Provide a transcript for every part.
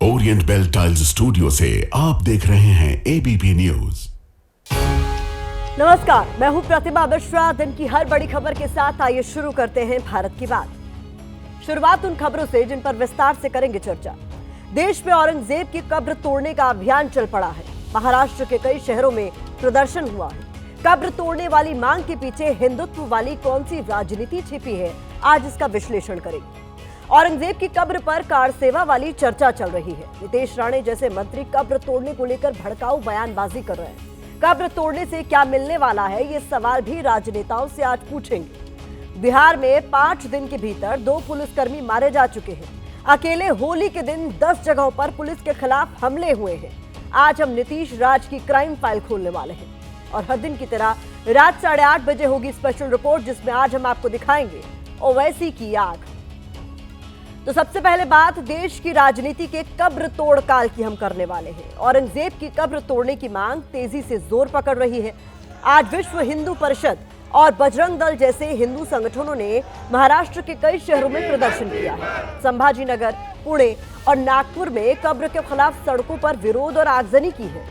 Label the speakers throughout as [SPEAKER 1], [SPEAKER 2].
[SPEAKER 1] Orient bell tiles studio से आप देख रहे हैं एबीपी न्यूज।
[SPEAKER 2] नमस्कार, मैं हूं प्रतिभा मिश्रा। दिन की हर बड़ी खबर के साथ आइए शुरू करते हैं भारत की बात। शुरुआत उन खबरों से जिन पर विस्तार से करेंगे चर्चा। देश में औरंगजेब की कब्र तोड़ने का अभियान चल पड़ा है। महाराष्ट्र के कई शहरों में प्रदर्शन हुआ है। कब्र तोड़ने वाली मांग के पीछे हिंदुत्व वाली कौन सी राजनीति छिपी है, आज इसका विश्लेषण करेंगे। औरंगजेब की कब्र पर कार सेवा वाली चर्चा चल रही है। नितेश राणे जैसे मंत्री कब्र तोड़ने को लेकर भड़काऊ बयानबाजी कर रहे हैं। कब्र तोड़ने से क्या मिलने वाला है, ये सवाल भी राजनेताओं से आज पूछेंगे। बिहार में 5 दिन के भीतर 2 पुलिसकर्मी मारे जा चुके हैं। अकेले होली के दिन 10 जगहों पर पुलिस के खिलाफ हमले हुए हैं। आज हम नीतीश राज की क्राइम फाइल खोलने वाले हैं और हर दिन की तरह रात 8:30 बजे होगी स्पेशल रिपोर्ट, जिसमें आज हम आपको दिखाएंगे ओवैसी की आग। तो सबसे पहले बात देश की राजनीति के कब्र तोड़ काल की हम करने वाले हैं। औरंगजेब की कब्र तोड़ने की मांग तेजी से जोर पकड़ रही है। आज विश्व हिंदू परिषद और बजरंग दल जैसे हिंदू संगठनों ने महाराष्ट्र के कई शहरों में प्रदर्शन किया है। संभाजीनगर, पुणे और नागपुर में कब्र के खिलाफ सड़कों पर विरोध और आगजनी की है।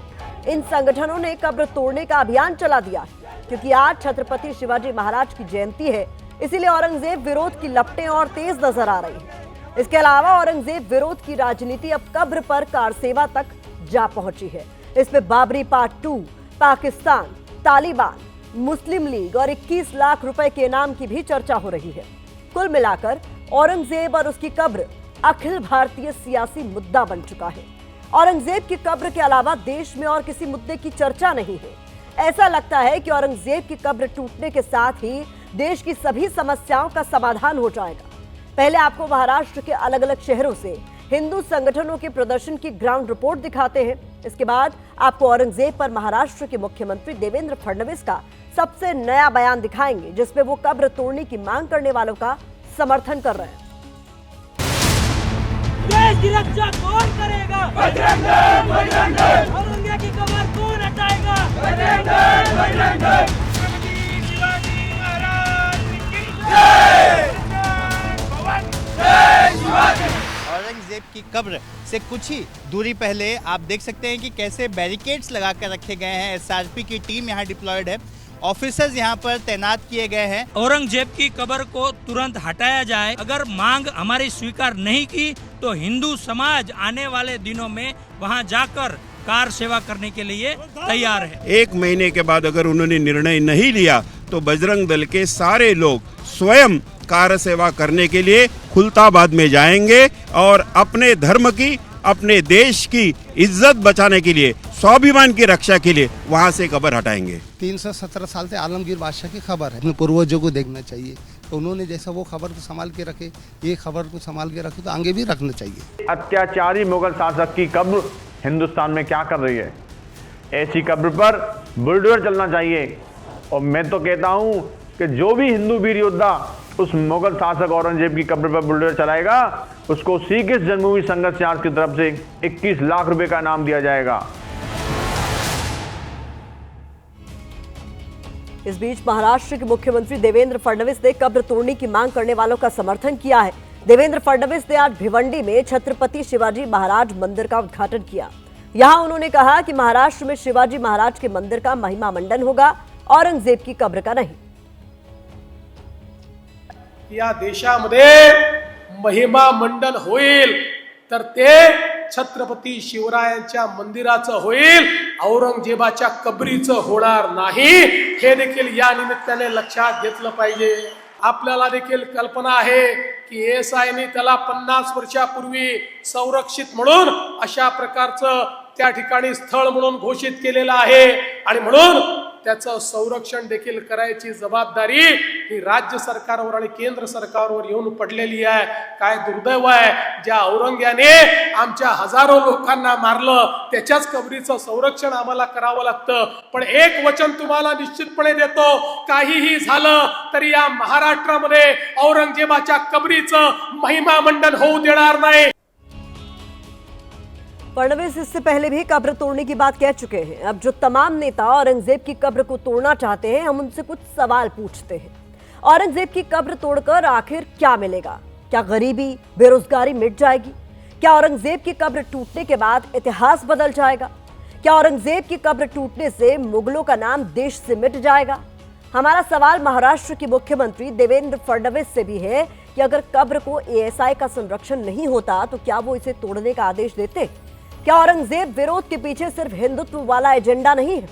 [SPEAKER 2] इन संगठनों ने कब्र तोड़ने का अभियान चला दिया है, क्योंकि आज छत्रपति शिवाजी महाराज की जयंती है। इसीलिए औरंगजेब विरोध की लपटें और तेज नजर आ रही है। इसके अलावा औरंगजेब विरोध की राजनीति अब कब्र पर कार सेवा तक जा पहुंची है। इसमें बाबरी पार्ट 2, पाकिस्तान, तालिबान, मुस्लिम लीग और 21 लाख रुपए के इनाम की भी चर्चा हो रही है। कुल मिलाकर औरंगजेब और उसकी कब्र अखिल भारतीय सियासी मुद्दा बन चुका है। औरंगजेब की कब्र के अलावा देश में और किसी मुद्दे की चर्चा नहीं है। ऐसा लगता है कि औरंगजेब की कब्र टूटने के साथ ही देश की सभी समस्याओं का समाधान हो जाएगा। पहले आपको महाराष्ट्र के अलग अलग शहरों से हिंदू संगठनों के प्रदर्शन की ग्राउंड रिपोर्ट दिखाते हैं। इसके बाद आपको औरंगजेब पर महाराष्ट्र के मुख्यमंत्री देवेंद्र फडणवीस का सबसे नया बयान दिखाएंगे, जिसमें वो कब्र तोड़ने की मांग करने वालों का समर्थन कर रहे हैं।
[SPEAKER 3] देश की रक्षा कौन करेगा? बजरंग दल, बजरंग दल। औरंगजेब की कब्र कौन हटाएगा? बजरंग दल, बजरंग दल। शिवाजी महाराज की जय।
[SPEAKER 4] औरंगजेब की कब्र से कुछ ही दूरी पहले आप देख सकते हैं कि कैसे बैरिकेड्स लगा कर रखे गए हैं। एसआरपी की टीम यहाँ डिप्लॉयड है, ऑफिसर्स यहाँ पर तैनात किए गए हैं।
[SPEAKER 3] औरंगजेब की कब्र को तुरंत हटाया जाए। अगर मांग हमारी स्वीकार नहीं की तो हिंदू समाज आने वाले दिनों में वहाँ जाकर कार सेवा करने के लिए तैयार है।
[SPEAKER 5] 1 महीने के बाद अगर उन्होंने निर्णय नहीं लिया तो बजरंग दल के सारे लोग स्वयं कार सेवा करने के लिए खुलताबाद में जाएंगे और अपने धर्म की, अपने देश की इज्जत बचाने के लिए, स्वाभिमान की रक्षा के लिए वहां से कब्र हटाएंगे।
[SPEAKER 6] 317 साल से आलमगीर बादशाह की खबर है। अपने पूर्वजों को देखना चाहिए, तो उन्होंने जैसा वो खबर को संभाल के रखे, ये खबर को संभाल के रखे, तो आगे भी रखना चाहिए।
[SPEAKER 7] अत्याचारी मुगल शासक की कब्र हिंदुस्तान में क्या कर रही है? ऐसी कब्र पर बुलडोजर चलना चाहिए। और मैं तो कहता हूं कि जो भी हिंदू वीर योद्धा उस मुगल शासक औरंगजेब की कब्र पर बुलडोजर चलाएगा, उसको श्रीकृष्ण जन्मभूमि संघर्ष समाज की तरफ से 21 लाख रुपए का इनाम दिया जाएगा।
[SPEAKER 2] इस बीच महाराष्ट्र के मुख्यमंत्री देवेंद्र फडणवीस ने कब्र तोड़ने की मांग करने वालों का समर्थन किया है। देवेंद्र फडणवीस ने आज भिवंडी में छत्रपति शिवाजी महाराज मंदिर का उद्घाटन किया। यहां उन्होंने कहा कि महाराष्ट्र में शिवाजी महाराज के मंदिर का महिमा मंडन होगा, औरंगजेब की कब्र का नहीं।
[SPEAKER 8] या देशामध्ये महिमा मंडन होईल तर ते छत्रपती शिवरायांच्या मंदिराचं होईल, औरंगजेबाच्या कबरीचं होणार नाही। हे देखील या निमित्ताने लक्षात घेतलं पाहिजे। आपल्याला देखील कल्पना आहे की एएसआयने त्याला 50 वर्षापूर्वी संरक्षित म्हणून अशा प्रकारचं त्या ठिकाणी स्थळ म्हणून घोषित केलेलं आहे आणि म्हणून त्याचं संरक्षण देखील करायची जबाबदारी ही राज्य सरकारवर आणि केंद्र सरकारवर येऊन पडलेली आहे। काय दुर्दैव आहे, ज्या औरंग्याने आमच्या हजारो लोकांना मारलं त्याच्याच कबरीचं संरक्षण आम्हाला करावं लागतं। पण एक वचन तुम्हाला निश्चितपणे देतो, काहीही झालं तरी या महाराष्ट्रामध्ये औरंगजेबाच्या कबरीचं महिमा मंडन होऊ देणार नाही।
[SPEAKER 2] फडणवीस इससे पहले भी कब्र तोड़ने की बात कह चुके हैं। अब जो तमाम नेता औरंगजेब की कब्र को तोड़ना चाहते हैं, हम उनसे कुछ सवाल पूछते हैं। औरंगजेब की कब्र तोड़कर आखिर क्या मिलेगा? क्या गरीबी, बेरोजगारी मिट जाएगी? क्या औरंगजेब की कब्र टूटने के बाद इतिहास बदल जाएगा? क्या औरंगजेब की कब्र टूटने से मुगलों का नाम देश से मिट जाएगा? हमारा सवाल महाराष्ट्र के मुख्यमंत्री देवेंद्र फडणवीस से भी है कि अगर कब्र को एएसआई का संरक्षण नहीं होता तो क्या वो इसे तोड़ने का आदेश देते? क्या औरंगजेब विरोध के पीछे सिर्फ हिंदुत्व वाला एजेंडा नहीं है?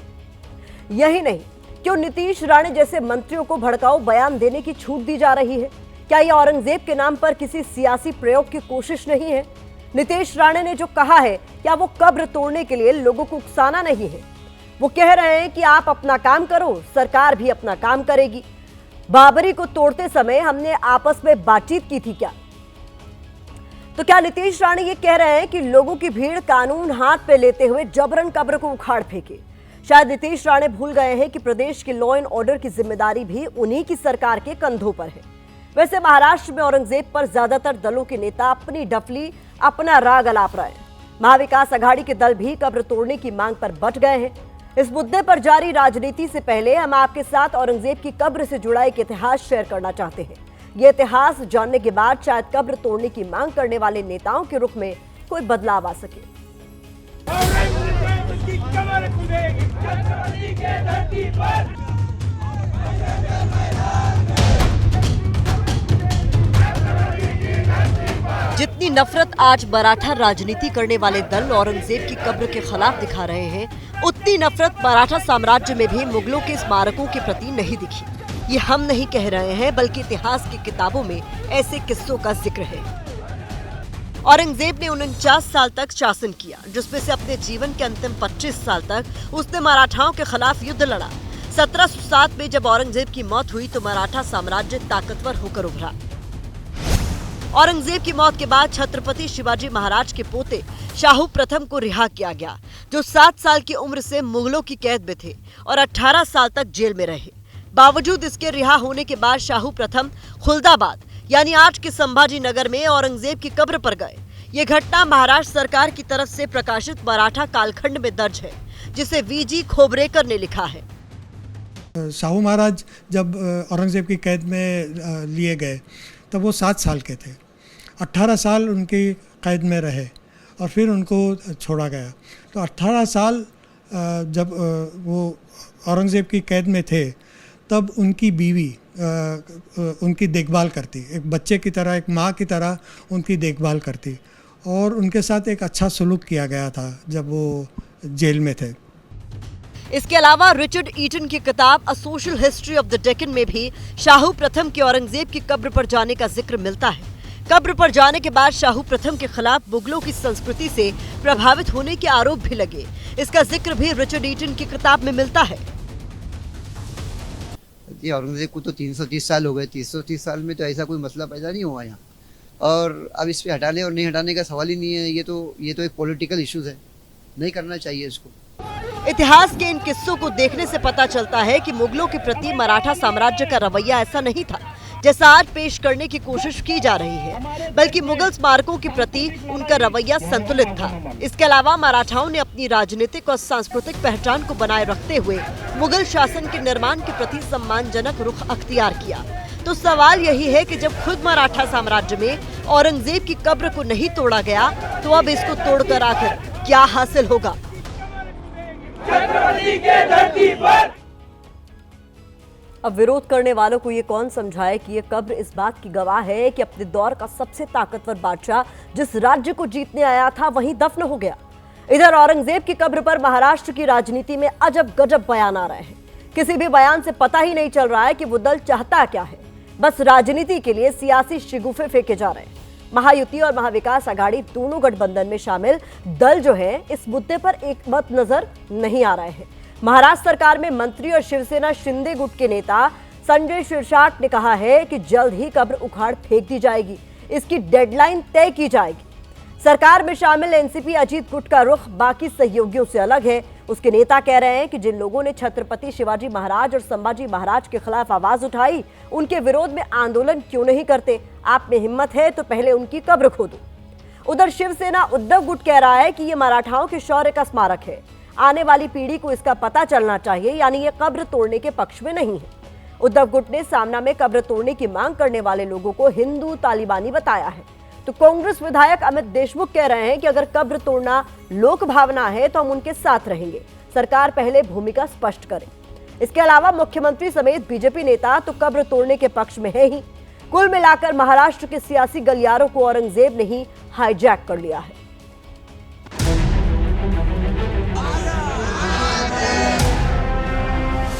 [SPEAKER 2] यही नहीं, क्यों नीतीश राणे जैसे मंत्रियों को भड़काऊ बयान देने की छूट दी जा रही है? क्या यह औरंगजेब के नाम पर किसी सियासी प्रयोग की कोशिश नहीं है? नीतीश राणे ने जो कहा है, क्या वो कब्र तोड़ने के लिए लोगों को उकसाना नहीं है? वो कह रहे हैं कि आप अपना काम करो, सरकार भी अपना काम करेगी। बाबरी को तोड़ते समय हमने आपस में बातचीत की थी क्या? तो क्या नीतीश राणे ये कह रहे हैं कि लोगों की भीड़ कानून हाथ पे लेते हुए जबरन कब्र को उखाड़ फेंके? शायद नीतीश राणे भूल गए हैं कि प्रदेश के लॉ एंड ऑर्डर की जिम्मेदारी भी उन्हीं की सरकार के कंधों पर है। वैसे महाराष्ट्र में औरंगजेब पर ज्यादातर दलों के नेता अपनी डफली, अपना राग अलाप रहे हैं। महाविकास अघाड़ी के दल भी कब्र तोड़ने की मांग पर बट गए हैं। इस मुद्दे पर जारी राजनीति से पहले हम आपके साथ औरंगजेब की कब्र से जुड़ा एक इतिहास शेयर करना चाहते हैं। ये इतिहास जानने के बाद शायद कब्र तोड़ने की मांग करने वाले नेताओं के रुख में कोई बदलाव आ सके।
[SPEAKER 3] की कमर खुदेगी छत्रपति के धरती पर।
[SPEAKER 2] जितनी नफरत आज मराठा राजनीति करने वाले दल औरंगजेब की कब्र के खिलाफ दिखा रहे हैं, उतनी नफरत मराठा साम्राज्य में भी मुगलों के स्मारकों के प्रति नहीं दिखी। ये हम नहीं कह रहे हैं, बल्कि इतिहास की किताबों में ऐसे किस्सों का जिक्र है। औरंगजेब ने 49 साल तक शासन किया, जिसमें से अपने जीवन के अंतिम 25 साल तक उसने मराठाओं के खिलाफ युद्ध लड़ा। 1707 में जब औरंगजेब की मौत हुई तो मराठा साम्राज्य ताकतवर होकर उभरा। औरंगजेब की मौत के बाद छत्रपति शिवाजी महाराज के पोते शाहू प्रथम को रिहा किया गया, जो 7 साल की उम्र से मुगलों की कैद में थे और 18 साल तक जेल में रहे। बावजूद इसके रिहा होने के बाद शाहू प्रथम खुलदाबाद यानी आज के संभाजी नगर में औरंगजेब की कब्र पर गए। ये घटना महाराष्ट्र सरकार की तरफ से प्रकाशित मराठा कालखंड में दर्ज है, जिसे वीजी खोबरेकर ने लिखा है।
[SPEAKER 9] शाहू महाराज जब औरंगजेब की कैद में लिए गए तब वो 7 साल के थे। 18 साल उनकी कैद में रहे और फिर उनको छोड़ा गया। तो 18 साल जब वो औरंगजेब की कैद में थे तब उनकी बीवी उनकी देखभाल करती, एक बच्चे की तरह, एक माँ की तरह उनकी देखभाल करती और उनके साथ एक अच्छा सलूक किया गया था जब वो जेल में थे।
[SPEAKER 2] इसके अलावा रिचर्ड ईटन की किताब a social history of the Deccan में भी शाहू प्रथम की औरंगजेब की कब्र पर जाने का जिक्र मिलता है। कब्र पर जाने के बाद शाहू प्रथम के खिलाफ मुगलों की संस्कृति से प्रभावित होने के आरोप भी लगे। इसका जिक्र भी रिचर्ड ईटन की किताब में मिलता है।
[SPEAKER 10] ये औरंगजेब को तो 330 साल हो गए। 330 साल में तो ऐसा कोई मसला पैदा नहीं हुआ यहाँ, और अब इस पे हटाने और नहीं हटाने का सवाल ही नहीं है। ये तो एक पॉलिटिकल इश्यूज है, नहीं करना चाहिए इसको।
[SPEAKER 2] इतिहास के इन किस्सों को देखने से पता चलता है कि मुगलों के प्रति मराठा साम्राज्य का रवैया ऐसा नहीं था जैसा आज पेश करने की कोशिश की जा रही है, बल्कि मुगल स्मारकों के प्रति उनका रवैया संतुलित था। इसके अलावा मराठाओं ने अपनी राजनीतिक और सांस्कृतिक पहचान को बनाए रखते हुए मुगल शासन के निर्माण के प्रति सम्मानजनक रुख अख्तियार किया। तो सवाल यही है कि जब खुद मराठा साम्राज्य में औरंगजेब की कब्र को नहीं तोड़ा गया, तो अब इसको तोड़कर आखिर क्या हासिल होगा?
[SPEAKER 3] छत्रपति के धरती पर।
[SPEAKER 2] अब विरोध करने वालों को ये कौन समझाए कि ये कब्र इस बात की गवाह है कि अपने दौर का सबसे ताकतवर बादशाह जिस राज्य को जीतने आया था वहीं दफन हो गया। इधर औरंगजेब की कब्र पर महाराष्ट्र की राजनीति में अजब गजब बयान आ रहे हैं। किसी भी बयान से पता ही नहीं चल रहा है कि वो दल चाहता क्या है। बस राजनीति के लिए सियासी शिगुफे फेंके जा रहे हैं। महायुति और महाविकास अघाड़ी दोनों गठबंधन में शामिल दल जो है इस मुद्दे पर एक मत नजर नहीं आ रहे हैं। महाराष्ट्र सरकार में मंत्री और शिवसेना शिंदे गुट के नेता संजय शिरसाट ने कहा है कि जल्द ही कब्र उखाड़ फेंक दी जाएगी, इसकी डेडलाइन तय की जाएगी। सरकार में शामिल एनसीपी अजीत गुट का रुख बाकी सहयोगियों से अलग है। उसके नेता कह रहे हैं कि जिन लोगों ने छत्रपति शिवाजी महाराज और संभाजी महाराज के खिलाफ आवाज उठाई, उनके विरोध में आंदोलन क्यों नहीं करते? आप में हिम्मत है तो पहले उनकी कब्र खोदो। उधर शिवसेना उद्धव गुट कह रहा है कि ये मराठाओं के शौर्य का स्मारक है, आने वाली पीढ़ी को इसका पता चलना चाहिए, यानी ये कब्र तोड़ने के पक्ष में नहीं है। उद्धव गुट ने सामना में कब्र तोड़ने की मांग करने वाले लोगों को हिंदू तालिबानी बताया है। तो कांग्रेस विधायक अमित देशमुख कह रहे हैं कि अगर कब्र तोड़ना लोक भावना है तो हम उनके साथ रहेंगे, सरकार पहले भूमिका स्पष्ट करे। इसके अलावा मुख्यमंत्री समेत बीजेपी नेता तो कब्र तोड़ने के पक्ष में है ही। कुल मिलाकर महाराष्ट्र के सियासी गलियारों को औरंगजेब ने ही हाईजैक कर लिया है।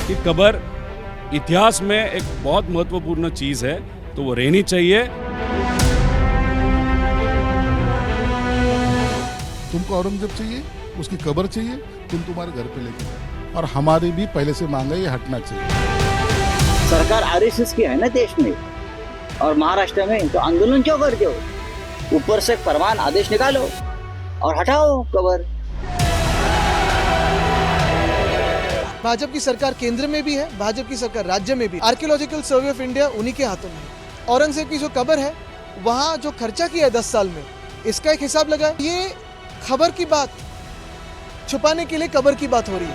[SPEAKER 11] कि कब्र इतिहास में एक बहुत महत्वपूर्ण चीज है, तो वो रहनी चाहिए।
[SPEAKER 12] तुमको औरंगजेब चाहिए, उसकी कब्र चाहिए, तुम तुम्हारे घर पे लेके जाओ। और हमारी भी पहले से मांग है, ये हटना चाहिए।
[SPEAKER 13] सरकार आरएसएस की है ना देश में, और महाराष्ट्र में तो आंदोलन क्यों करते हो? ऊपर से फरमान आदेश निकालो और हटाओ कब्र।
[SPEAKER 14] भाजपा की सरकार केंद्र में भी है, भाजपा की सरकार राज्य में भी। आर्कियोलॉजिकल सर्वे ऑफ इंडिया उन्हीं के हाथों में है। औरंगजेब की जो कब्र है, वहाँ जो खर्चा किया है 10 साल में, इसका एक हिसाब लगा। ये खबर की बात छुपाने के लिए कब्र की बात हो रही है।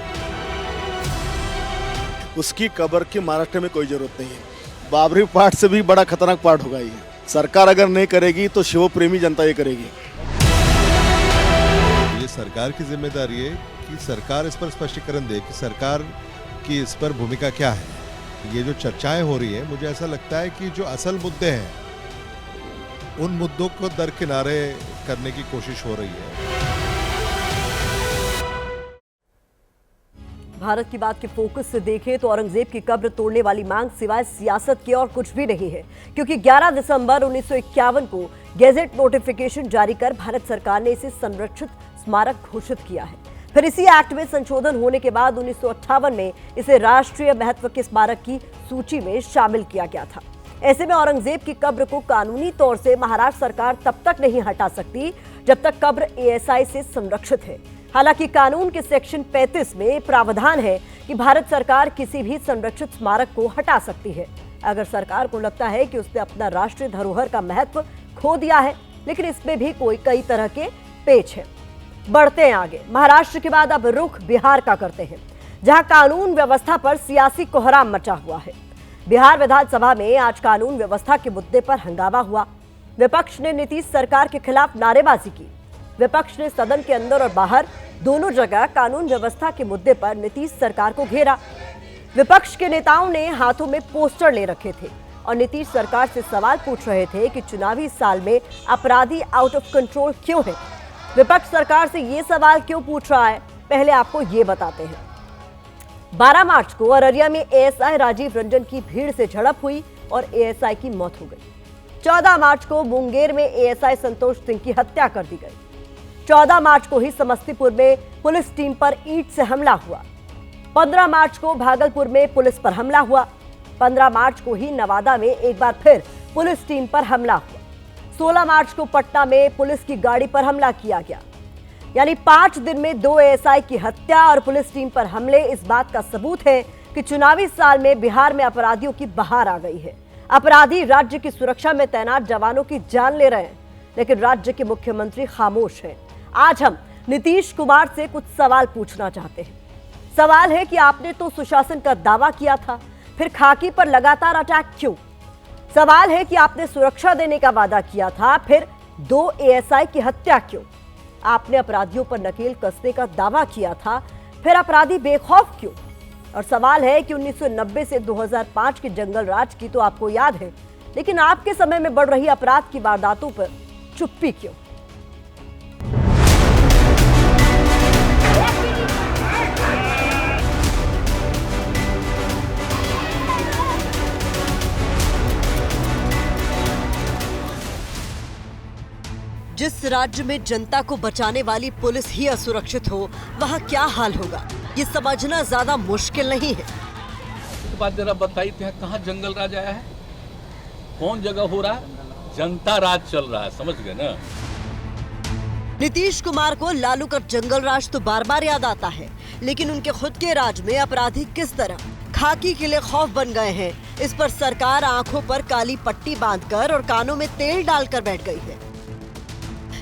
[SPEAKER 15] उसकी कब्र की महाराष्ट्र में कोई जरूरत नहीं है। बाबरी पार्ट से भी बड़ा खतरनाक पार्ट होगा ये। सरकार अगर नहीं करेगी तो शिव प्रेमी जनता ये करेगी।
[SPEAKER 16] ये सरकार की जिम्मेदारी है कि सरकार इस पर स्पष्टीकरण दे कि सरकार की इस पर भूमिका क्या है। ये जो चर्चाएं हो रही है, मुझे ऐसा लगता है कि जो असल मुद्दे हैं उन मुद्दों को दरकिनारे करने की कोशिश हो रही है।
[SPEAKER 2] भारत की बात के फोकस से देखें तो औरंगजेब की कब्र तोड़ने वाली मांग सिवाय सियासत के और कुछ भी नहीं है, क्योंकि 11 दिसंबर 1951 को गैजेट नोटिफिकेशन जारी कर भारत सरकार ने इसे संरक्षित स्मारक घोषित किया है। फिर इसी एक्ट में संशोधन होने के बाद 1958 में इसे राष्ट्रीय महत्व के स्मारक की सूची में शामिल किया गया था। ऐसे में औरंगजेब की कब्र को कानूनी तौर से महाराष्ट्र सरकार तब तक नहीं हटा सकती जब तक कब्र एएसआई से संरक्षित है। हालांकि कानून के सेक्शन 35 में प्रावधान है कि भारत सरकार किसी भी संरक्षित स्मारक को हटा सकती है अगर सरकार को लगता है कि उसने अपना राष्ट्रीय धरोहर का महत्व खो दिया है। लेकिन इसमें भी कई तरह के पेच है। बढ़ते हैं आगे। महाराष्ट्र के बाद अब रुख बिहार का करते हैं, जहां कानून व्यवस्था पर सियासी कोहराम मचा हुआ है। बिहार विधानसभा में आज कानून व्यवस्था के मुद्दे पर हंगामा हुआ। विपक्ष ने नीतीश सरकार के खिलाफ नारेबाजी की। विपक्ष ने सदन के अंदर और बाहर दोनों जगह कानून व्यवस्था के मुद्दे पर नीतीश सरकार को घेरा। विपक्ष के नेताओं ने हाथों में पोस्टर ले रखे थे और नीतीश सरकार से सवाल पूछ रहे थे कि चुनावी साल में अपराधी आउट ऑफ कंट्रोल क्यों है। विपक्ष सरकार से ये सवाल क्यों पूछ रहा है, पहले आपको ये बताते हैं। 12 मार्च को अररिया में एएसआई राजीव रंजन की भीड़ से झड़प हुई और एएसआई की मौत हो गई। 14 मार्च को मुंगेर में एएसआई संतोष सिंह की हत्या कर दी गई। 14 मार्च को ही समस्तीपुर में पुलिस टीम पर ईंट से हमला हुआ। 15 मार्च को भागलपुर में पुलिस पर हमला हुआ। 15 मार्च को ही नवादा में एक बार फिर पुलिस टीम पर हमला हुआ। 16 मार्च को पटना में पुलिस की गाड़ी पर हमला किया गया। यानी 5 दिन में 2 एएसआई की हत्या और पुलिस टीम पर हमले इस बात का सबूत है कि चुनावी साल में बिहार में अपराधियों की बहार आ गई है। अपराधी राज्य की सुरक्षा में तैनात जवानों की जान ले रहे हैं, लेकिन राज्य के मुख्यमंत्री खामोश हैं। आज हम नीतीश कुमार से कुछ सवाल पूछना चाहते हैं। सवाल है कि आपने तो सुशासन का दावा किया था, फिर खाकी पर लगातार अटैक क्यों? सवाल है कि आपने सुरक्षा देने का वादा किया था, फिर 2 एएसआई की हत्या क्यों? आपने अपराधियों पर नकेल कसने का दावा किया था, फिर अपराधी बेखौफ क्यों? और सवाल है कि 1990 से 2005 के जंगल राज की तो आपको याद है, लेकिन आपके समय में बढ़ रही अपराध की वारदातों पर चुप्पी क्यों? जिस राज्य में जनता को बचाने वाली पुलिस ही असुरक्षित हो, वहाँ क्या हाल होगा, ये समझना ज्यादा मुश्किल नहीं है।
[SPEAKER 17] एक बात जरा बताइए, कहाँ जंगल राज आया है? कौन जगह हो रहा है? जनता राज चल रहा है, समझ गए ना?
[SPEAKER 2] नीतीश कुमार को लालू का जंगल राज तो बार बार याद आता है, लेकिन उनके खुद के राज में अपराधी किस तरह खाकी के लिए खौफ बन गए हैं, इस पर सरकार आंखों पर काली पट्टी बांधकर और कानों में तेल डालकर बैठ गई है।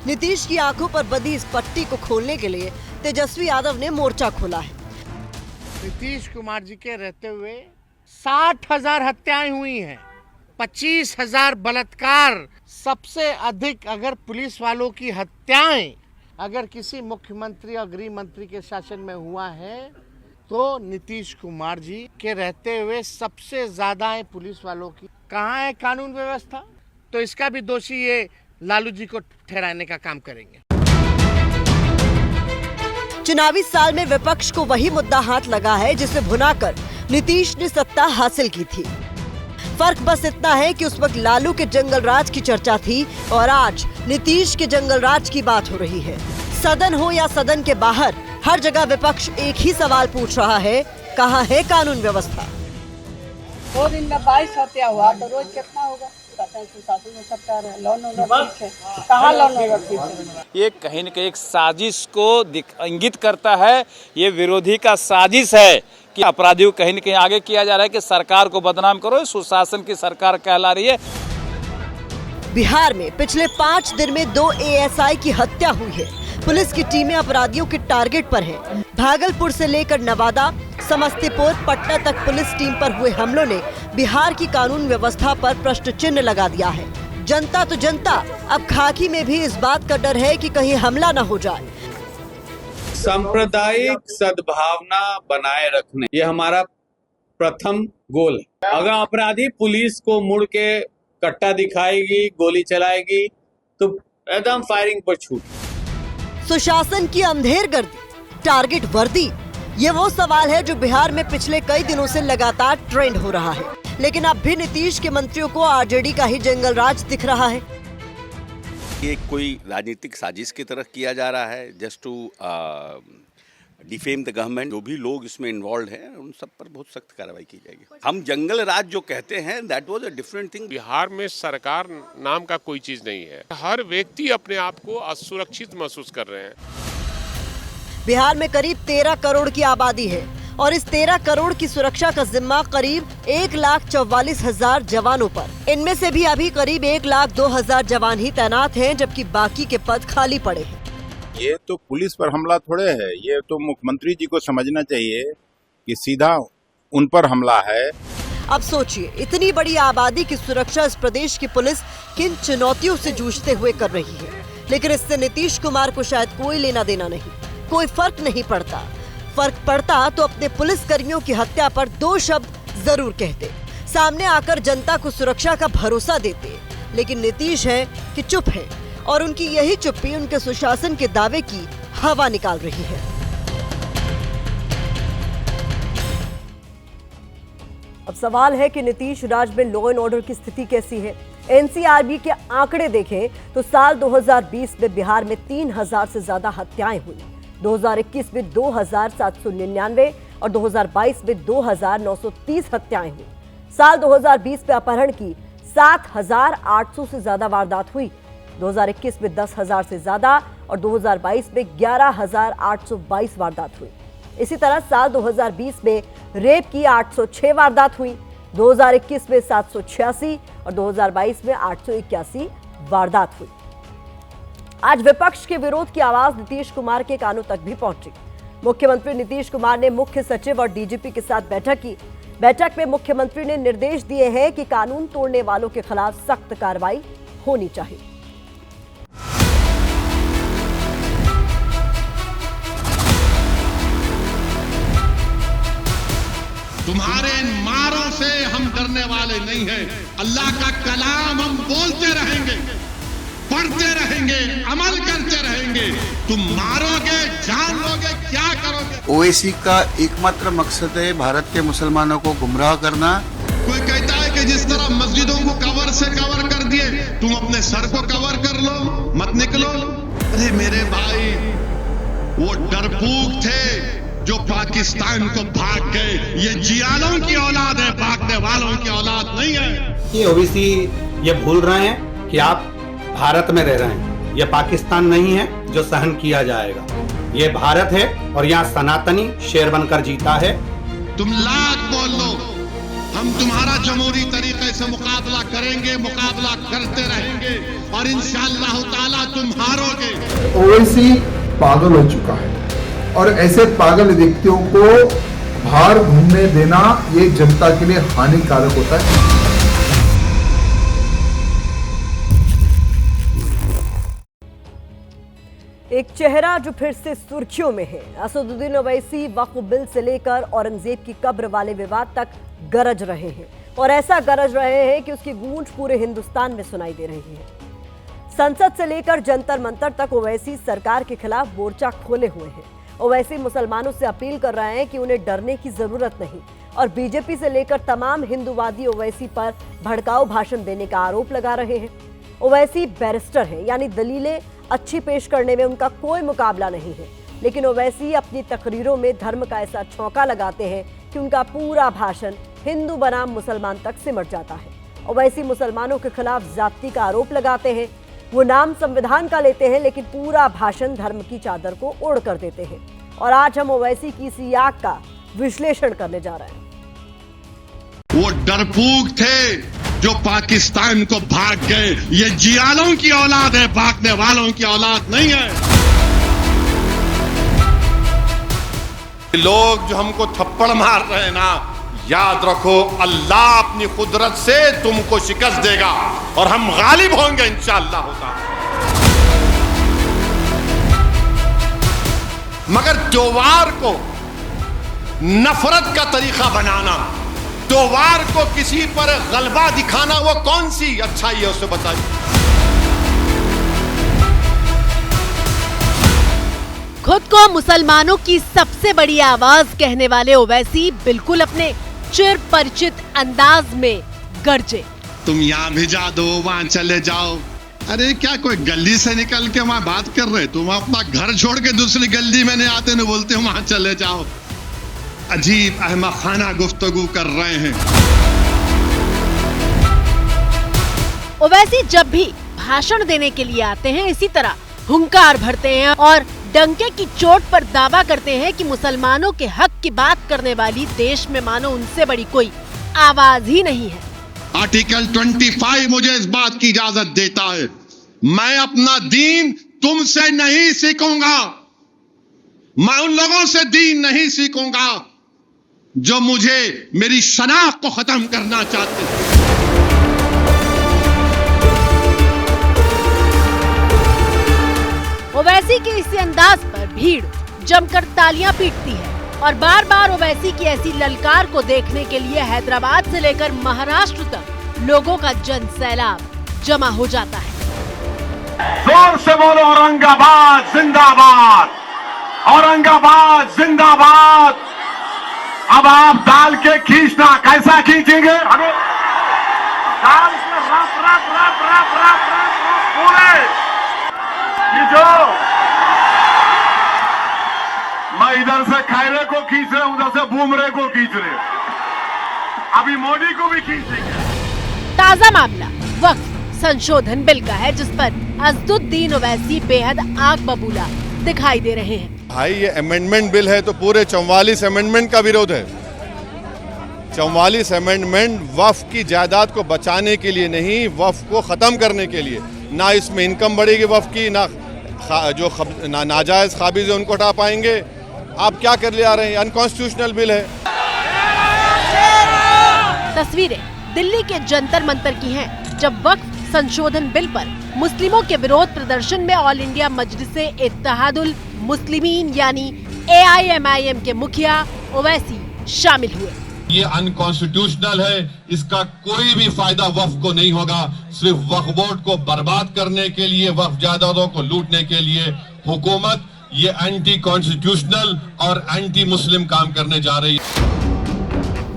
[SPEAKER 2] नीतीश की आंखों पर बंधी इस पट्टी को खोलने के लिए तेजस्वी यादव ने मोर्चा खोला है।
[SPEAKER 18] नीतीश कुमार जी के रहते हुए 60,000 हत्याएं हुई हैं। 25,000 बलात्कार, सबसे अधिक अगर पुलिस वालों की हत्याएं अगर किसी मुख्यमंत्री और गृह मंत्री के शासन में हुआ है तो नीतीश कुमार जी के रहते हुए सबसे ज्यादा है पुलिस वालों की। कहाँ है कानून व्यवस्था? तो इसका भी दोषी ये लालू जी को ठहराने का काम करेंगे।
[SPEAKER 2] चुनावी साल में विपक्ष को वही मुद्दा हाथ लगा है जिसे भुनाकर नीतीश ने सत्ता हासिल की थी। फर्क बस इतना है कि उस वक्त लालू के जंगल राज की चर्चा थी और आज नीतीश के जंगल राज की बात हो रही है। सदन हो या सदन के बाहर, हर जगह विपक्ष एक ही सवाल पूछ रहा है, कहाँ है कानून व्यवस्था?
[SPEAKER 19] 2 दिन में 22 हत्या हुआ तो रोज कितना होगा? सुशासन में सरकार है, लोन कहाँ लोन होगा?
[SPEAKER 20] ये कहीं न कहीं एक साजिश को इंगित करता है। ये विरोधी का साजिश है कि अपराधियों को कहीं न कहीं आगे किया जा रहा है कि सरकार को बदनाम करो, सुशासन की सरकार कहला रही है।
[SPEAKER 2] बिहार में पिछले 5 दिन में 2 एएसआई की हत्या हुई है। पुलिस की टीमें अपराधियों के टारगेट पर हैं। भागलपुर से लेकर नवादा, समस्तीपुर, पटना तक पुलिस टीम पर हुए हमलों ने बिहार की कानून व्यवस्था पर प्रश्न चिन्ह लगा दिया है। जनता तो जनता, अब खाकी में भी इस बात का डर है कि कहीं हमला न हो जाए।
[SPEAKER 21] सांप्रदायिक सद्भावना बनाए रखने, ये हमारा प्रथम गोल है। अगर अपराधी पुलिस को मुड़ के कट्टा दिखाएगी, गोली चलाएगी तो एकदम फायरिंग पर छूट।
[SPEAKER 2] सुशासन की अंधेर गर्दी, टारगेट वर्दी, ये वो सवाल है जो बिहार में पिछले कई दिनों से लगातार ट्रेंड हो रहा है। लेकिन अब भी नीतीश के मंत्रियों को आरजेडी का ही जंगल राज दिख रहा है।
[SPEAKER 22] ये कोई राजनीतिक साजिश की तरह किया जा रहा है, just to defame the government. जो भी लोग इसमें इन्वॉल्व हैं उन सब पर बहुत सख्त कार्रवाई की जाएगी। हम जंगल राज जो कहते हैं that was a different thing.
[SPEAKER 23] Bihar में सरकार नाम का कोई चीज नहीं है। हर व्यक्ति अपने आप को असुरक्षित महसूस कर रहे हैं।
[SPEAKER 2] बिहार में करीब 13 करोड़ की आबादी है और इस 13 करोड़ की सुरक्षा का जिम्मा करीब 1,44,000 जवानों पर। इनमें से भी अभी करीब 1,02,000 जवान ही तैनात हैं, जबकि बाकी के पद खाली पड़े हैं।
[SPEAKER 24] ये तो पुलिस पर हमला थोड़े है, ये तो मुख्यमंत्री जी को समझना चाहिए कि सीधा उन पर हमला है।
[SPEAKER 2] अब सोचिए, इतनी बड़ी आबादी की सुरक्षा इस प्रदेश की पुलिस किन चुनौतियों से जूझते हुए कर रही है। लेकिन इससे नीतीश कुमार को शायद कोई लेना देना नहीं, कोई फर्क नहीं पड़ता। फर्क पड़ता तो अपने पुलिस कर्मियों की हत्या पर 2 शब्द जरूर कहते, सामने आकर जनता को सुरक्षा का भरोसा देते। लेकिन नीतीश है कि चुप है और उनकी यही चुप्पी उनके सुशासन के दावे की हवा निकाल रही है। अब सवाल है कि नीतीश राज में लॉ एंड ऑर्डर की स्थिति कैसी है। एनसीआरबी के आंकड़े देखें तो साल 2020 में बिहार में 3,000 से ज्यादा हत्याएं हुई। 2021 में 2,799 और 2022 में 2,930 हत्याएं हुई। साल 2020 में अपहरण की 7,800 से ज्यादा वारदात हुई। 2021 में 10,000 से ज्यादा और 2022 में 11,822 वारदात हुई। इसी तरह साल 2020 में रेप की 806 वारदात हुई। 2021 में 786 और 2022 में 881 वारदात हुई। आज विपक्ष के विरोध की आवाज नीतीश कुमार के कानों तक भी पहुंची। मुख्यमंत्री नीतीश कुमार ने मुख्य सचिव और डीजीपी के साथ बैठक की। बैठक में मुख्यमंत्री ने निर्देश दिए हैं कि कानून तोड़ने वालों के खिलाफ सख्त कार्रवाई होनी चाहिए।
[SPEAKER 25] तुम्हारे इन मारों से हम डरने वाले नहीं हैं। अल्लाह का कलाम हम बोलते रहेंगे, पढ़ते रहेंगे, अमल करते रहेंगे। तुम मारोगे, जान लोगे, क्या करोगे?
[SPEAKER 26] ओवैसी का एकमात्र मकसद है भारत के मुसलमानों को गुमराह करना।
[SPEAKER 25] कोई कहता है कि जिस तरह मस्जिदों को कवर से कवर कर दिए, तुम अपने सर को कवर कर लो, मत निकलो। अरे मेरे भाई, वो डरपोक थे जो पाकिस्तान को भाग गए। ये जियालों की औलाद है, भागने वालों की औलाद नहीं है।
[SPEAKER 27] ये ओवैसी ये भूल रहे हैं कि आप भारत में रह रहे हैं। ये पाकिस्तान नहीं है जो सहन किया जाएगा। ये भारत है और यहाँ सनातनी शेर बनकर जीता है।
[SPEAKER 25] तुम लाख बोल लो, हम तुम्हारा जमहूरी तरीके से मुकाबला करेंगे, मुकाबला करते रहेंगे और इंशाअल्लाह ताला तुम हारोगे।
[SPEAKER 28] ओवैसी पागल हो चुका है और ऐसे पागल व्यक्तियों को बाहर घूमने देना ये जनता के लिए हानिकारक होता है।
[SPEAKER 2] एक चेहरा जो फिर से सुर्खियों में है। असदुद्दीन ओवैसी वक्फ बिल से लेकर औरंगजेब की कब्र वाले विवाद तक गरज रहे हैं और ऐसा गरज रहे हैं कि उसकी गूंज पूरे हिंदुस्तान में सुनाई दे रही है। संसद से लेकर जंतर मंतर तक ओवैसी सरकार के खिलाफ मोर्चा खोले हुए हैं। ओवैसी मुसलमानों से अपील कर रहे हैं कि उन्हें डरने की जरूरत नहीं और बीजेपी से लेकर तमाम हिंदूवादी ओवैसी पर भड़काऊ भाषण देने का आरोप लगा रहे हैं। ओवैसी बैरिस्टर हैं, यानी दलीलें अच्छी पेश करने में उनका कोई मुकाबला नहीं है, लेकिन ओवैसी अपनी तकरीरों में धर्म का ऐसा छौंका लगाते हैं कि उनका पूरा भाषण हिंदू बनाम मुसलमान तक सिमट जाता है। ओवैसी मुसलमानों के खिलाफ जाति का आरोप लगाते हैं। वो नाम संविधान का लेते हैं, लेकिन पूरा भाषण धर्म की चादर को ओढ़ कर देते हैं। और आज हम ओवैसी की इसी आग का विश्लेषण करने जा रहे हैं।
[SPEAKER 25] वो डरपोक थे जो पाकिस्तान को भाग गए। ये जियालों की औलाद है, भागने वालों की औलाद नहीं है। लोग जो हमको थप्पड़ मार रहे हैं ना, याद रखो अल्लाह अपनी कुदरत से तुमको शिकस्त देगा और हम गालिब होंगे इंशाअल्लाह होगा। मगर त्योहार को नफरत का तरीका बनाना, त्योहार को किसी पर गलबा दिखाना, वो कौन सी अच्छाई है उसे बताइए।
[SPEAKER 1] खुद को मुसलमानों की सबसे बड़ी आवाज कहने वाले ओवैसी बिल्कुल अपने चिर परिचित अंदाज में गरजे।
[SPEAKER 25] तुम यहाँ भिजा दो, वहां चले जाओ। अरे क्या कोई गली से निकल के वहां बात कर रहे? तुम अपना घर छोड़ के दूसरी गली में नहीं आते, न बोलते हो वहां चले जाओ। अजीब अहमखाना गुफ्तगू कर रहे हैं।
[SPEAKER 1] ओवैसी जब भी भाषण देने के लिए आते हैं इसी तरह हुंकार भरते हैं और डंके की चोट पर दावा करते हैं कि मुसलमानों के हक की बात करने वाली देश में मानो उनसे बड़ी कोई आवाज ही नहीं है।
[SPEAKER 25] आर्टिकल 25 मुझे इस बात की इजाजत देता है। मैं अपना दीन तुमसे नहीं सीखूंगा। मैं उन लोगों से दीन नहीं सीखूंगा जो मुझे मेरी शनाख्त को खत्म करना चाहते हैं।
[SPEAKER 1] ओवैसी के इसी अंदाज पर भीड़ जमकर तालियां पीटती है और बार बार ओवैसी की ऐसी ललकार को देखने के लिए हैदराबाद से लेकर महाराष्ट्र तक लोगों का जन सैलाब जमा हो जाता है।
[SPEAKER 25] जोर से बोलो औरंगाबाद जिंदाबाद, औरंगाबाद जिंदाबाद। अब आप डाल के खींचना, कैसा खींचेंगे? अरे डाल के rough rough rough rough rough rough पूरे खींचो। मैं इधर से खैरे को खींच रहे, उधर से बूमरे को खींच रहे, अभी मोदी को भी खींचेंगे।
[SPEAKER 1] ताजा मामला वक्फ संशोधन बिल का है, जिस पर असदुद्दीन ओवैसी बेहद आग बबूला दिखाई दे रहे हैं।
[SPEAKER 16] भाई ये अमेंडमेंट बिल है तो पूरे 44 अमेंडमेंट का विरोध है। 44 अमेंडमेंट वक्फ की जायदाद को बचाने के लिए नहीं, वक्फ को खत्म करने के लिए। ना इसमें इनकम बढ़ेगी वक्फ की, ना जो नाजायज काबिज है उनको हटा पाएंगे। आप क्या कर ले आ रहे हैं? अनकॉन्स्टिट्यूशनल बिल है।
[SPEAKER 1] तस्वीरें दिल्ली के जंतर मंतर की हैं, जब वक्फ संशोधन बिल पर मुस्लिमों के विरोध प्रदर्शन में ऑल इंडिया मजलिसे इत्तेहादुल मुस्लिमीन यानी AIMIM के मुखिया ओवैसी शामिल हुए।
[SPEAKER 25] ये अनकॉन्स्टिट्यूशनल है, इसका कोई भी फायदा वक्फ को नहीं होगा। सिर्फ वक्फ बोर्ड को बर्बाद करने के लिए, वक्फ जायदादों को लूटने के लिए हुकूमत ये एंटी कॉन्स्टिट्यूशनल और एंटी मुस्लिम काम करने जा रही है।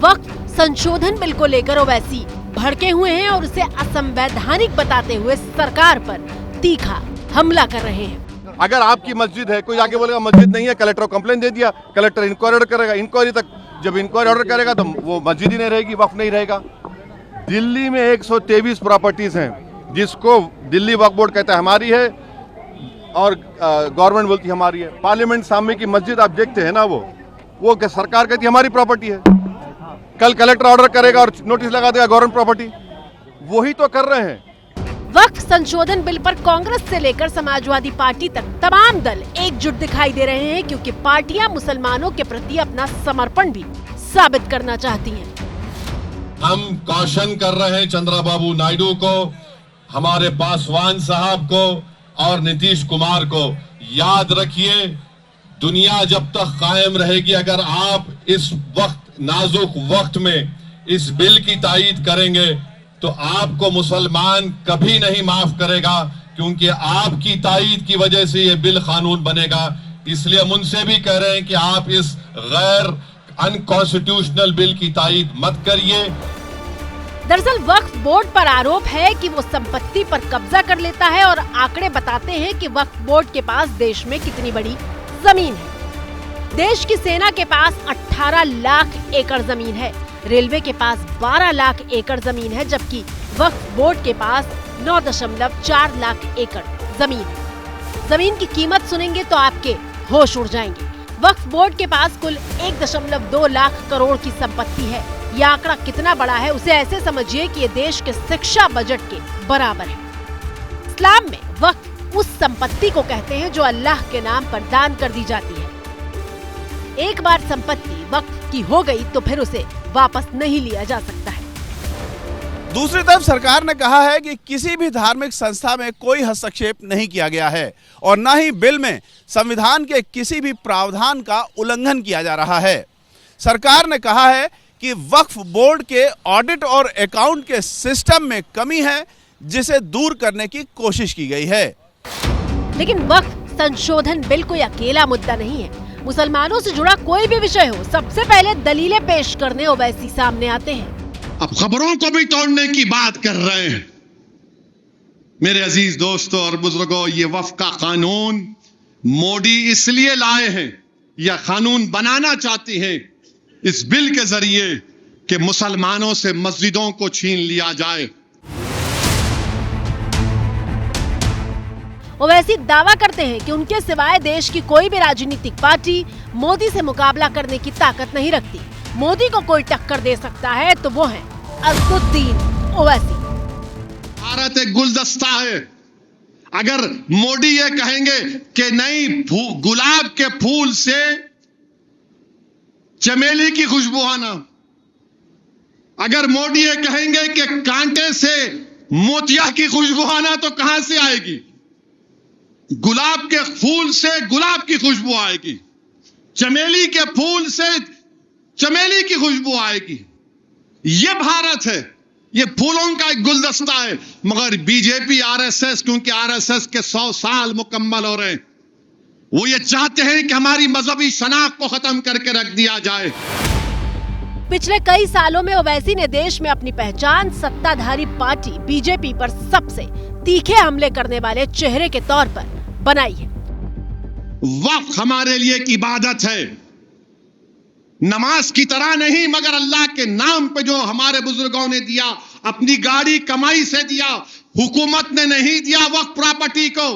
[SPEAKER 1] वक्फ संशोधन बिल को लेकर ओवैसी भड़के हुए हैं और उसे असंवैधानिक बताते हुए सरकार पर तीखा हमला कर रहे हैं।
[SPEAKER 16] अगर आपकी मस्जिद है, कोई जाके बोलेगा मस्जिद नहीं है, कलेक्टर को कंप्लेंट दे दिया, कलेक्टर इंक्वायरी ऑर्डर करेगा, इंक्वायरी तक जब इंक्वायरी ऑर्डर करेगा तो वो मस्जिद ही नहीं रहेगी, वक्फ नहीं रहेगा। दिल्ली में 123 प्रॉपर्टीज हैं जिसको दिल्ली वक्फ बोर्ड कहता है हमारी है और गवर्नमेंट बोलती है हमारी है। पार्लियामेंट सामने की मस्जिद आप देखते हैं ना, वो सरकार कहती है हमारी प्रॉपर्टी है। कल कलेक्टर ऑर्डर करेगा और नोटिस लगा देगा गवर्नमेंट प्रॉपर्टी। वही तो कर रहे हैं।
[SPEAKER 1] वक्फ संशोधन बिल पर कांग्रेस से लेकर समाजवादी पार्टी तक तमाम दल एकजुट दिखाई दे रहे हैं, क्योंकि पार्टियां मुसलमानों के प्रति अपना समर्पण भी साबित करना चाहती हैं।
[SPEAKER 25] हम कॉशन कर रहे हैं चंद्रबाबू नायडू को, हमारे पासवान साहब को, और नीतीश कुमार को याद रखिए, दुनिया जब तक कायम रहेगी, अगर आप इस वक्त नाजुक वक्त में इस बिल की तायीद करेंगे तो आपको मुसलमान कभी नहीं माफ करेगा, क्योंकि आपकी तायीद की वजह से ये बिल कानून बनेगा। इसलिए हम उनसे भी कह रहे हैं कि आप इस गैर अनकॉन्स्टिट्यूशनल बिल की तायीद मत करिए।
[SPEAKER 1] दरअसल वक्फ बोर्ड पर आरोप है कि वो संपत्ति पर कब्जा कर लेता है और आंकड़े बताते हैं कि वक्फ बोर्ड के पास देश में कितनी बड़ी जमीन है। देश की सेना के पास 18 लाख एकड़ जमीन है, रेलवे के पास 12 लाख एकड़ जमीन है, जबकि वक्फ बोर्ड के पास 9.4 लाख एकड़ जमीन है। जमीन की कीमत सुनेंगे तो आपके होश उड़ जाएंगे। वक्फ बोर्ड के पास कुल 1.2 लाख करोड़ की संपत्ति है। यह आंकड़ा कितना बड़ा है उसे ऐसे समझिए कि ये देश के शिक्षा बजट के बराबर है। इस्लाम में वक्फ उस संपत्ति को कहते हैं जो अल्लाह के नाम पर दान कर दी जाती है। एक बार संपत्ति वक्फ की हो गई तो फिर उसे वापस नहीं लिया जा सकता है।
[SPEAKER 3] दूसरी तरफ सरकार ने कहा है कि किसी भी धार्मिक संस्था में कोई हस्तक्षेप नहीं किया गया है और न ही बिल में संविधान के किसी भी प्रावधान का उल्लंघन किया जा रहा है। सरकार ने कहा है कि वक्फ बोर्ड के ऑडिट और अकाउंट के सिस्टम में कमी है, जिसे दूर करने की कोशिश की गई है।
[SPEAKER 1] लेकिन वक्फ संशोधन बिल कोई अकेला मुद्दा नहीं है। मुसलमानों से जुड़ा कोई भी विषय हो, सबसे पहले दलीलें पेश करने ओवैसी सामने आते हैं।
[SPEAKER 25] अब खबरों को भी तोड़ने की बात कर रहे हैं। मेरे अजीज दोस्तों और बुजुर्गों, ये वक्फ का कानून मोदी इसलिए लाए हैं, यह कानून बनाना चाहती हैं इस बिल के जरिए कि मुसलमानों से मस्जिदों को छीन लिया जाए।
[SPEAKER 1] ओवैसी दावा करते हैं कि उनके सिवाय देश की कोई भी राजनीतिक पार्टी मोदी से मुकाबला करने की ताकत नहीं रखती। मोदी को कोई टक्कर दे सकता है तो वो है असदुद्दीन ओवैसी।
[SPEAKER 25] भारत एक गुलदस्ता है। अगर मोदी ये कहेंगे कि नहीं, गुलाब के फूल से चमेली की खुशबू आना, अगर मोदी ये कहेंगे कि कांटे से मोतिया की खुशबू आना, तो कहां से आएगी? गुलाब के फूल से गुलाब की खुशबू आएगी, चमेली के फूल से चमेली की खुशबू आएगी। ये भारत है, ये फूलों का एक गुलदस्ता है। मगर बीजेपी आरएसएस, क्योंकि आरएसएस के 100 साल मुकम्मल हो रहे हैं, वो ये चाहते हैं कि हमारी मजहबी शनाख्त को खत्म करके रख दिया जाए।
[SPEAKER 1] पिछले कई सालों में ओवैसी ने देश में अपनी पहचान सत्ताधारी पार्टी बीजेपी पर सबसे तीखे हमले करने वाले चेहरे के तौर पर बनाई है।
[SPEAKER 25] वक्फ हमारे लिए एक इबादत है, नमाज की तरह नहीं, मगर अल्लाह के नाम पे जो हमारे बुजुर्गों ने दिया, अपनी गाड़ी कमाई से दिया, हुकूमत ने नहीं दिया वक्फ प्रॉपर्टी को,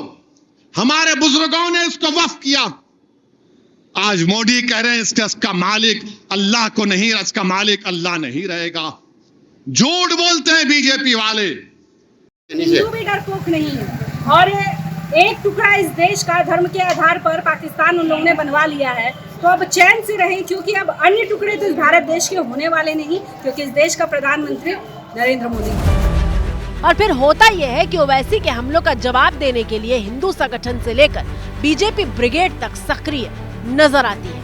[SPEAKER 25] हमारे बुजुर्गों ने इसको वक्फ किया। आज मोदी कह रहे हैं इसका मालिक अल्लाह को नहीं, इसका मालिक अल्लाह नहीं रहेगा। झूठ बोलते हैं बीजेपी वाले।
[SPEAKER 19] हिंदू भी डरपोक नहीं है, और एक टुकड़ा इस देश का धर्म के आधार पर पाकिस्तान उन लोगों ने बनवा लिया है, तो अब चैन से रहें, क्योंकि अब अन्य टुकड़े तो इस भारत देश के होने वाले नहीं, क्योंकि इस देश का प्रधानमंत्री नरेंद्र मोदी।
[SPEAKER 1] और फिर होता यह है कि ओवैसी के हमलों का जवाब देने के लिए हिंदू संगठन से लेकर बीजेपी ब्रिगेड तक सक्रिय नजर आती है।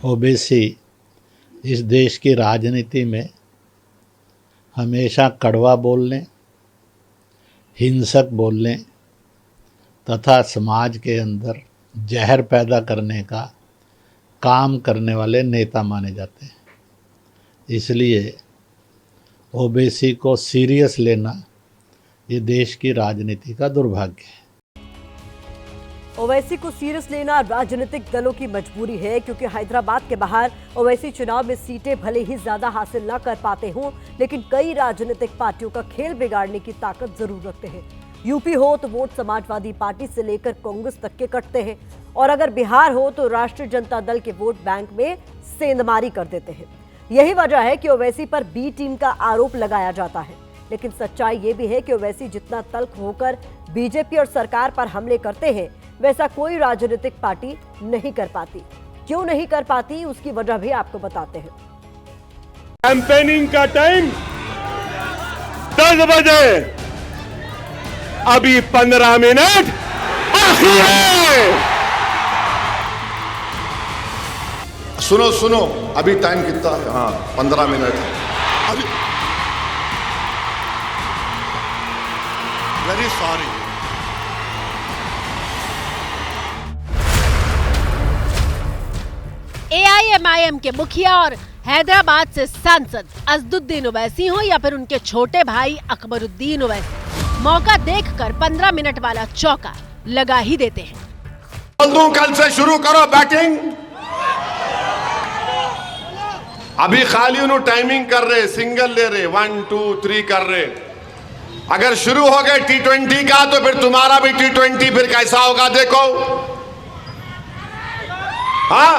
[SPEAKER 4] ओवैसी इस देश की राजनीति में हमेशा कड़वा बोलने, हिंसक बोलने तथा समाज के अंदर जहर पैदा करने का काम करने वाले नेता माने जाते हैं। इसलिए ओवैसी को सीरियस लेना ये देश की राजनीति का दुर्भाग्य है।
[SPEAKER 2] ओवैसी को सीरियस लेना राजनीतिक दलों की मजबूरी है, क्योंकि हैदराबाद के बाहर ओवैसी चुनाव में सीटें भले ही ज्यादा हासिल न कर पाते हों, लेकिन कई राजनीतिक पार्टियों का खेल बिगाड़ने की ताकत जरूर रखते हैं। यूपी हो तो वोट समाजवादी पार्टी से लेकर कांग्रेस तक के कटते हैं, और अगर बिहार हो तो राष्ट्रीय जनता दल के वोट बैंक में सेंधमारी कर देते हैं। यही वजह है कि ओवैसी पर बी टीम का आरोप लगाया जाता है। लेकिन सच्चाई ये भी है कि ओवैसी जितना तल्ख होकर बीजेपी और सरकार पर हमले करते हैं, वैसा कोई राजनीतिक पार्टी नहीं कर पाती। क्यों नहीं कर पाती, उसकी वजह भी आपको बताते हैं।
[SPEAKER 5] कैंपेनिंग का टाइम 10 बजे अभी 15 मिनट बाकी है।
[SPEAKER 28] सुनो सुनो, अभी टाइम कितना है? हाँ 15 मिनट है अभी। Very sorry.
[SPEAKER 1] AIMIM के मुखिया और हैदराबाद से सांसद असदुद्दीन ओवैसी हो या फिर उनके छोटे भाई अकबरुद्दीन ओवैसी, मौका देखकर 15 मिनट वाला चौका लगा ही देते हैं।
[SPEAKER 28] बोल दूं कल से शुरू करो बैटिंग। अभी खाली उन्होंने टाइमिंग कर रहे, सिंगल ले रहे, 1 2 3 कर रहे। अगर शुरू हो गए T20 का तो फिर तुम्हारा भी T20 फिर कैसा होगा देखो। हाँ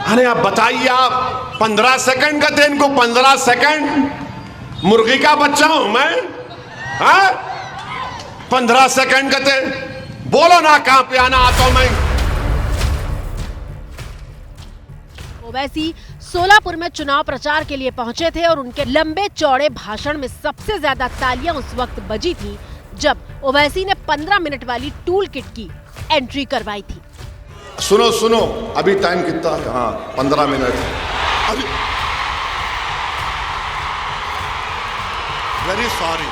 [SPEAKER 28] अरे आप बताइए, आप 15 सेकंड का थे इनको, 15 सेकंड मुर्गी का बच्चा हूं मैं? हाँ 15 सेकंड का थे, बोलो ना कहां पे आना आता हूं मैं।
[SPEAKER 1] ओवैसी सोलापुर में चुनाव प्रचार के लिए पहुंचे थे और उनके लंबे चौड़े भाषण में सबसे ज्यादा तालियां उस वक्त बजी थी जब ओवैसी ने 15 मिनट वाली टूल किट की एंट्री करवाई थी।
[SPEAKER 28] सुनो सुनो, अभी टाइम कितना है? हाँ 15 मिनट अभी। Very sorry.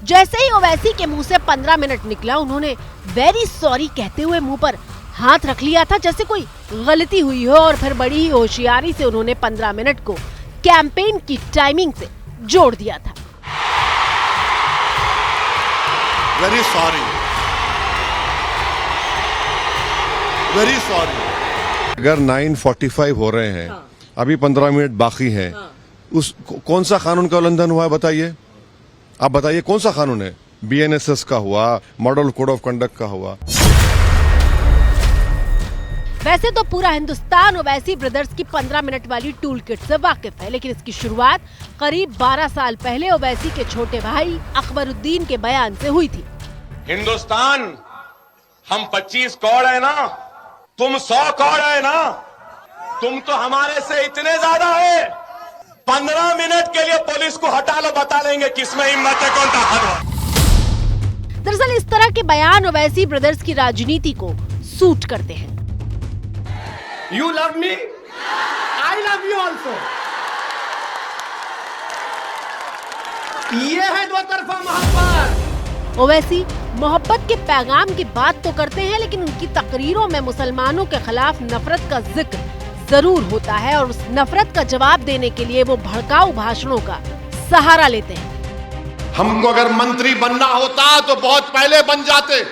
[SPEAKER 1] जैसे ही ओवैसी के मुंह से 15 मिनट निकला, उन्होंने वेरी सॉरी कहते हुए मुंह पर हाथ रख लिया था जैसे कोई गलती हुई हो, और फिर बड़ी ही होशियारी से उन्होंने 15 मिनट को कैंपेन की टाइमिंग से जोड़ दिया था।
[SPEAKER 28] Very sorry, very sorry.
[SPEAKER 16] अगर 9:45 हो रहे हैं, अभी 15 मिनट बाकी हैं, उस कौन सा कानून का उल्लंघन हुआ है बताइए? आप बताइए कौन सा कानून है? BNSS का हुआ, मॉडल कोड ऑफ कंडक्ट का हुआ।
[SPEAKER 1] वैसे तो पूरा हिंदुस्तान ओवैसी ब्रदर्स की 15 मिनट वाली टूल किट से वाकिफ है, लेकिन इसकी शुरुआत करीब 12 साल पहले ओवैसी के छोटे भाई अकबरुद्दीन के बयान से हुई थी।
[SPEAKER 5] हिंदुस्तान, हम 25 करोड़ है ना, तुम 100 करोड़ है ना, तुम तो हमारे से इतने ज्यादा है। 15 मिनट के लिए पुलिस को हटा लो, बता लेंगे किसमें हिम्मत है, कौन ताकत है।
[SPEAKER 1] दरअसल इस तरह के बयान ओवैसी ब्रदर्स की राजनीति को सूट करते हैं।
[SPEAKER 5] You love me? I love you also. ये है दो तरफा मोहब्बत।
[SPEAKER 1] ओवैसी मोहब्बत के पैगाम की बात तो करते हैं, लेकिन उनकी तकरीरों में मुसलमानों के खिलाफ नफरत का जिक्र जरूर होता है और उस नफरत का जवाब देने के लिए वो भड़काऊ भाषणों का सहारा लेते हैं।
[SPEAKER 28] हमको अगर मंत्री बनना होता तो बहुत पहले बन जाते।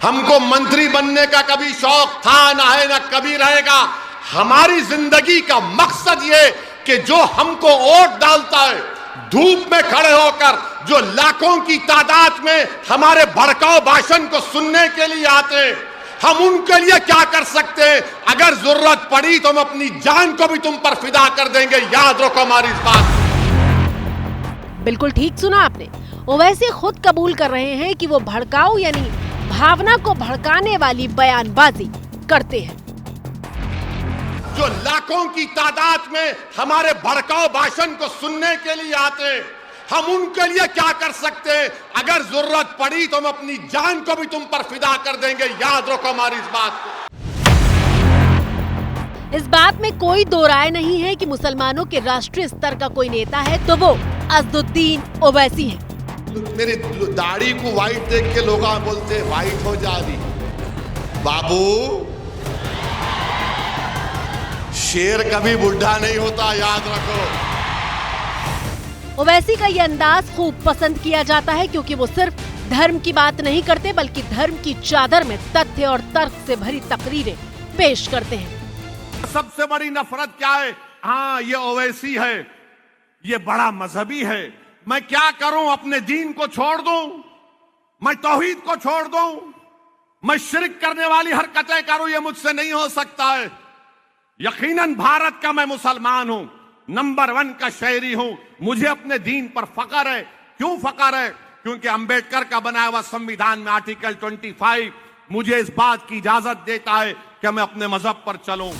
[SPEAKER 28] हमको मंत्री बनने का कभी शौक था ना है ना कभी रहेगा। हमारी जिंदगी का मकसद ये कि जो हमको वोट डालता है, धूप में खड़े होकर जो लाखों की तादाद में हमारे भड़काऊ भाषण को सुनने के लिए आते हैं, हम उनके लिए क्या कर सकते हैं? अगर जरूरत पड़ी तो हम अपनी जान को भी तुम पर फिदा कर देंगे। याद रखो हमारी इस बात।
[SPEAKER 1] बिल्कुल ठीक सुना आपने। ओवैसी खुद कबूल कर रहे हैं कि वो भड़काऊ यानी भावना को भड़काने वाली बयानबाजी करते हैं।
[SPEAKER 28] जो लाखों की तादाद में हमारे भड़काऊ भाषण को सुनने के लिए आते हैं, हम उनके लिए क्या कर सकते हैं? अगर जरूरत पड़ी तो हम अपनी जान को भी तुम पर फिदा कर देंगे। याद रखो हमारी इस बात को।
[SPEAKER 1] इस बात में कोई दो राय नहीं है कि मुसलमानों के राष्ट्रीय स्तर का कोई नेता है तो वो असदुद्दीन ओवैसी है।
[SPEAKER 28] मेरी दाढ़ी को व्हाइट देख के लोग बोलते हैं व्हाइट हो जा रही। बाबू, शेर कभी बुढ़ा नहीं होता, याद रखो।
[SPEAKER 1] ओवैसी का ये अंदाज खूब पसंद किया जाता है क्योंकि वो सिर्फ धर्म की बात नहीं करते बल्कि धर्म की चादर में तथ्य और तर्क से भरी तकरीरें पेश करते हैं।
[SPEAKER 28] सबसे बड़ी नफरत क्या है? हाँ, ये ओवैसी है, ये बड़ा मजहबी है। मैं क्या करूं? अपने दीन को छोड़ दूं? मैं तौहीद को छोड़ दूं? मैं शिरक करने वाली हरकतें करूं? ये मुझसे नहीं हो सकता है। यकीनन भारत का मैं मुसलमान हूं, नंबर 1 का शहरी हूं। मुझे अपने दीन पर फख्र है। क्यों फख्र है? क्योंकि अंबेडकर का बनाया हुआ संविधान में आर्टिकल 25 मुझे इस बात की इजाजत देता है कि मैं अपने मजहब पर चलूं।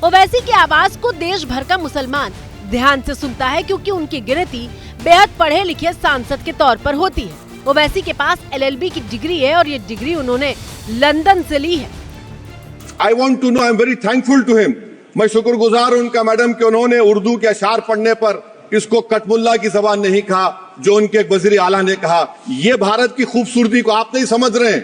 [SPEAKER 1] ओवैसी की आवाज को देश भर का मुसलमान ध्यान से सुनता है क्योंकि उनकी गिनती बेहद पढ़े लिखे सांसद के तौर पर होती है। ओवैसी के पास LLB की डिग्री है और ये डिग्री उन्होंने लंदन से ली है।
[SPEAKER 28] I want to know, I'm very thankful to him. मैं शुक्रगुजार हूं उनका मैडम कि उन्होंने उर्दू के अशार पढ़ने पर इसको कटमुल्ला की जबान नहीं कहा, जो उनके एक वजीर आला ने कहा। ये भारत की खूबसूरती को आप नहीं समझ रहे हैं।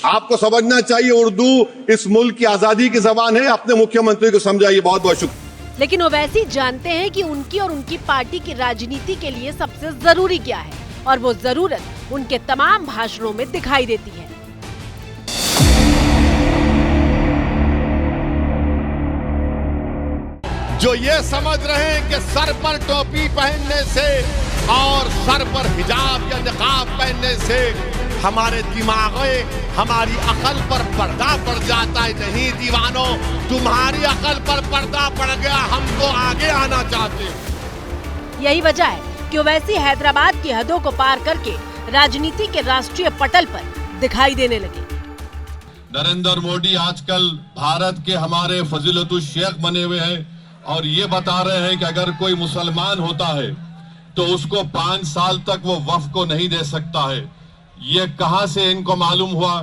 [SPEAKER 28] आपको समझना चाहिए उर्दू इस मुल्क की आजादी की जबान है। अपने मुख्यमंत्री को समझाइए। बहुत बहुत शुक्रिया।
[SPEAKER 1] लेकिन ओवैसी जानते हैं कि उनकी और उनकी पार्टी की राजनीति के लिए सबसे जरूरी क्या है, और वो जरूरत उनके तमाम भाषणों में दिखाई देती है।
[SPEAKER 28] जो ये समझ रहे हैं कि सर पर टोपी पहनने से और सर पर हिजाब या निकाब पहनने से हमारे दिमागे, हमारी अकल पर पर्दा पड़ जाता है। नहीं दीवानों, तुम्हारी अकल पर पर्दा पड़ गया, हम तो आगे आना चाहते हैं।
[SPEAKER 1] यही वजह है कि ओवैसी हैदराबाद की हदों को पार करके राजनीति के राष्ट्रीय पटल पर दिखाई देने लगे।
[SPEAKER 28] नरेंद्र मोदी आजकल भारत के हमारे फजीलतुल शेख बने हुए हैं और ये बता रहे हैं कि अगर कोई मुसलमान होता है तो उसको 5 साल तक वो वक्फ को नहीं दे सकता है। ये कहां से इनको मालूम हुआ,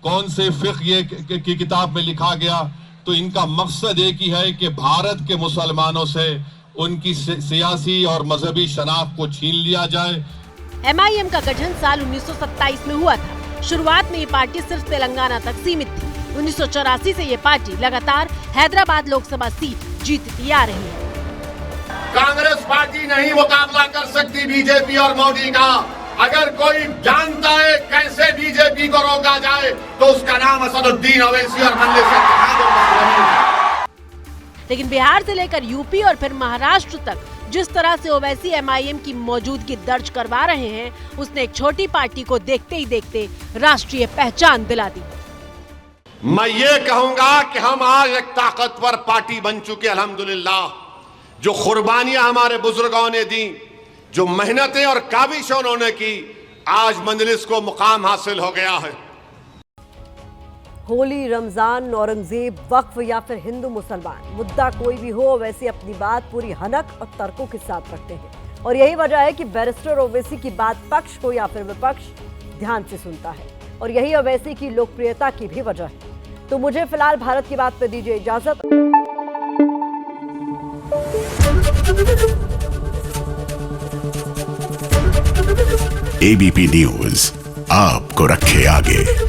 [SPEAKER 28] कौन से फिक़्ह ये की किताब में लिखा गया? तो इनका मकसद एक ही है कि भारत के मुसलमानों से उनकी सियासी और मजहबी शनाख्त को छीन लिया जाए।
[SPEAKER 1] MIM का गठन साल 1927 में हुआ था। शुरुआत में ये पार्टी सिर्फ तेलंगाना तक सीमित थी। 1984 से ये पार्टी लगातार हैदराबाद लोकसभा सीट जीतती आ रही है।
[SPEAKER 28] कांग्रेस पार्टी नहीं मुकाबला कर सकती बीजेपी और मोदी का। अगर कोई जानता है कैसे बीजेपी को रोका जाए तो उसका नाम असदुद्दीन ओवैसी और मल्लिक है।
[SPEAKER 1] लेकिन बिहार से लेकर यूपी और फिर महाराष्ट्र तक जिस तरह से ओवैसी MIM की मौजूदगी दर्ज करवा रहे हैं, उसने एक छोटी पार्टी को देखते ही देखते राष्ट्रीय पहचान दिला दी।
[SPEAKER 28] मैं ये कहूंगा कि हम आज एक ताकतवर पार्टी बन चुके अल्हम्दुलिल्लाह। जो कुर्बानियां हमारे बुजुर्गों ने दी, जो मेहनतें और काविशें उन्होंने की, आज मजलिस को मुकाम हासिल हो गया है।
[SPEAKER 2] होली, रमजान, औरंगजेब, वक्फ या फिर हिंदू मुसलमान, मुद्दा कोई भी हो, ओवैसी अपनी बात पूरी हनक और तर्कों के साथ रखते हैं। और यही वजह है कि बैरिस्टर ओवैसी की बात पक्ष को या फिर विपक्ष ध्यान से सुनता है। और यही ओवैसी की लोकप्रियता की भी वजह है। तो मुझे फिलहाल भारत की बात पे दीजिए इजाजत।
[SPEAKER 6] ABP न्यूज आपको रखे आगे।